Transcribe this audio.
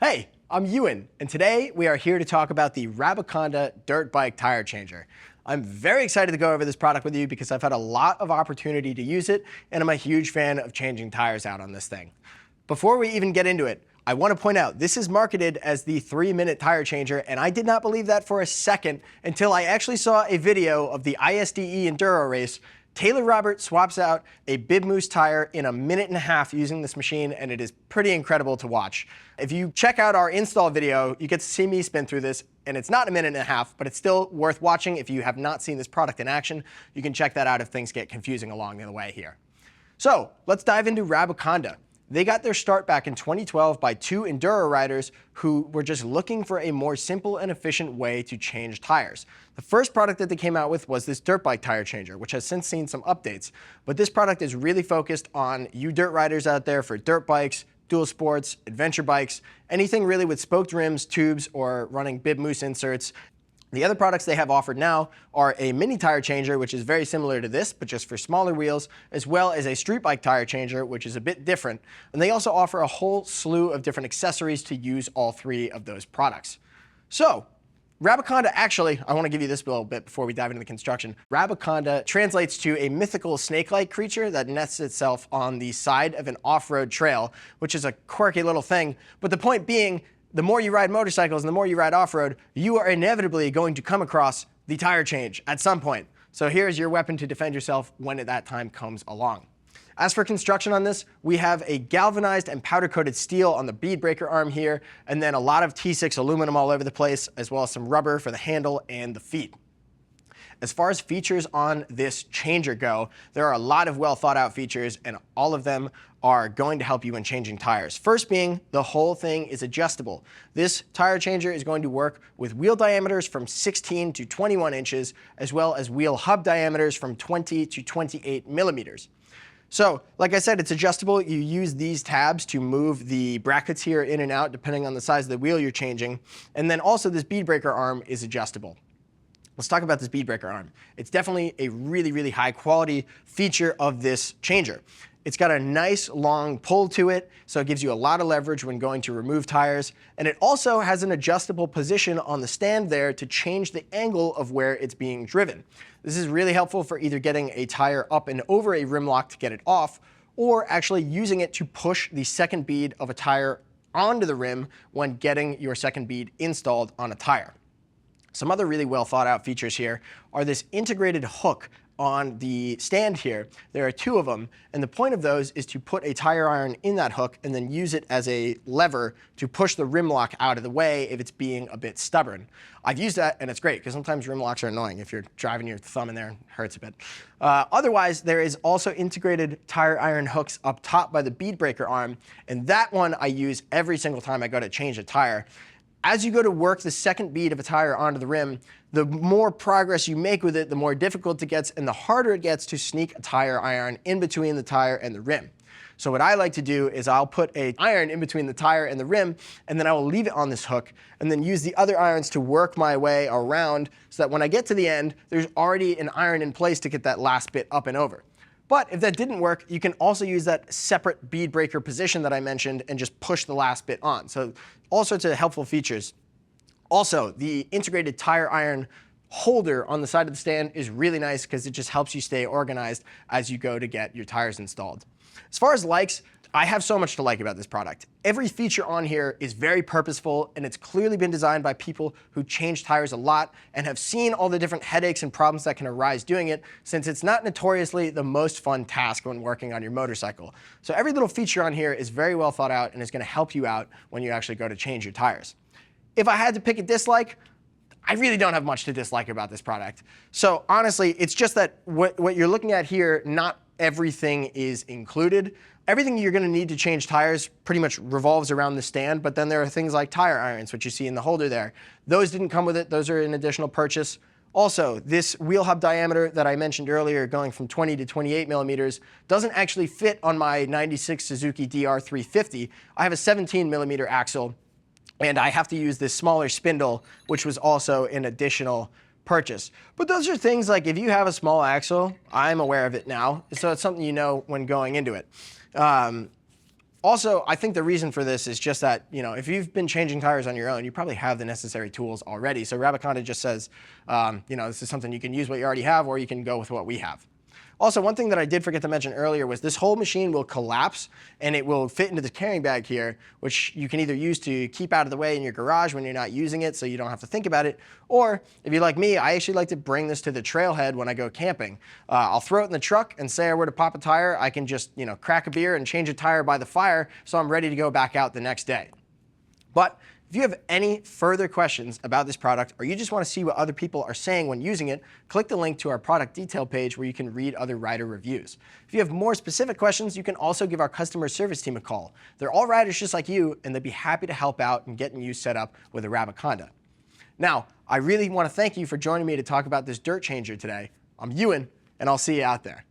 Hey, I'm Ewan, and today we are here to talk about the Rabaconda dirt bike tire changer. I'm very excited to go over this product with you because I've had a lot of opportunity to use it, and I'm a huge fan of changing tires out on this thing. Before we even get into it, I want to point out this is marketed as the 3-minute tire changer, and I did not believe that for a second until I actually saw a video of the ISDE Enduro race. Taylor Robert swaps out a Bib Moose tire in a minute and a half using this machine, and it is pretty incredible to watch. If you check out our install video, you get to see me spin through this, and it's not a minute and a half, but it's still worth watching. If you have not seen this product in action, you can check that out if things get confusing along the way here. So let's dive into Rabaconda. They got their start back in 2012 by 2 enduro riders who were just looking for a more simple and efficient way to change tires. The first product that they came out with was this dirt bike tire changer, which has since seen some updates. But this product is really focused on you dirt riders out there for dirt bikes, dual sports, adventure bikes, anything really with spoked rims, tubes, or running Bib Moose inserts. The other products they have offered now are a mini tire changer, which is very similar to this, but just for smaller wheels, as well as a street bike tire changer, which is a bit different. And they also offer a whole slew of different accessories to use all 3 of those products. So, Rabaconda, actually, I want to give you this a little bit before we dive into the construction. Rabaconda translates to a mythical snake-like creature that nests itself on the side of an off-road trail, which is a quirky little thing. But the point being, the more you ride motorcycles and the more you ride off-road, you are inevitably going to come across the tire change at some point. So here's your weapon to defend yourself when that time comes along. As for construction on this, we have a galvanized and powder-coated steel on the bead breaker arm here, and then a lot of T6 aluminum all over the place, as well as some rubber for the handle and the feet. As far as features on this changer go, there are a lot of well thought out features, and all of them are going to help you when changing tires. First being, the whole thing is adjustable. This tire changer is going to work with wheel diameters from 16 to 21 inches, as well as wheel hub diameters from 20 to 28 millimeters. So, like I said, it's adjustable. You use these tabs to move the brackets here in and out depending on the size of the wheel you're changing. And then also this bead breaker arm is adjustable. Let's talk about this bead breaker arm. It's definitely a really, really high quality feature of this changer. It's got a nice long pull to it, so it gives you a lot of leverage when going to remove tires. And it also has an adjustable position on the stand there to change the angle of where it's being driven. This is really helpful for either getting a tire up and over a rim lock to get it off, or actually using it to push the second bead of a tire onto the rim when getting your second bead installed on a tire. Some other really well thought out features here are this integrated hook on the stand here. There are 2 of them, and the point of those is to put a tire iron in that hook and then use it as a lever to push the rim lock out of the way if it's being a bit stubborn. I've used that, and it's great because sometimes rim locks are annoying. If you're driving your thumb in there, it hurts a bit. Otherwise, there is also integrated tire iron hooks up top by the bead breaker arm, and that one I use every single time I go to change a tire. As you go to work the second bead of a tire onto the rim, the more progress you make with it, the more difficult it gets and the harder it gets to sneak a tire iron in between the tire and the rim. So what I like to do is I'll put an iron in between the tire and the rim, and then I will leave it on this hook and then use the other irons to work my way around so that when I get to the end, there's already an iron in place to get that last bit up and over. But if that didn't work, you can also use that separate bead breaker position that I mentioned and just push the last bit on. So all sorts of helpful features. Also, the integrated tire iron holder on the side of the stand is really nice because it just helps you stay organized as you go to get your tires installed. As far as likes, I have so much to like about this product. Every feature on here is very purposeful, and it's clearly been designed by people who change tires a lot and have seen all the different headaches and problems that can arise doing it, since it's not notoriously the most fun task when working on your motorcycle. So every little feature on here is very well thought out and is going to help you out when you actually go to change your tires. If I had to pick a dislike, I really don't have much to dislike about this product. So honestly, it's just that what you're looking at here, not everything is included. Everything you're going to need to change tires pretty much revolves around the stand, but then there are things like tire irons, which you see in the holder there. Those didn't come with it. Those are an additional purchase. Also, this wheel hub diameter that I mentioned earlier, going from 20 to 28 millimeters, doesn't actually fit on my 96 Suzuki DR350. I have a 17 millimeter axle, and I have to use this smaller spindle, which was also an additional purchase. But those are things like if you have a small axle, I'm aware of it now, so it's something you know when going into it. Also, I think the reason for this is just that, if you've been changing tires on your own, you probably have the necessary tools already. So Rabaconda just says, this is something you can use what you already have, or you can go with what we have. Also, one thing that I did forget to mention earlier was this whole machine will collapse and it will fit into the carrying bag here, which you can either use to keep out of the way in your garage when you're not using it so you don't have to think about it. Or if you're like me, I actually like to bring this to the trailhead when I go camping. I'll throw it in the truck, and say I were to pop a tire, I can just crack a beer and change a tire by the fire so I'm ready to go back out the next day. But if you have any further questions about this product, or you just want to see what other people are saying when using it, click the link to our product detail page where you can read other rider reviews. If you have more specific questions, you can also give our customer service team a call. They're all riders just like you, and they'd be happy to help out in getting you set up with a Rabaconda. Now, I really want to thank you for joining me to talk about this dirt changer today. I'm Ewan, and I'll see you out there.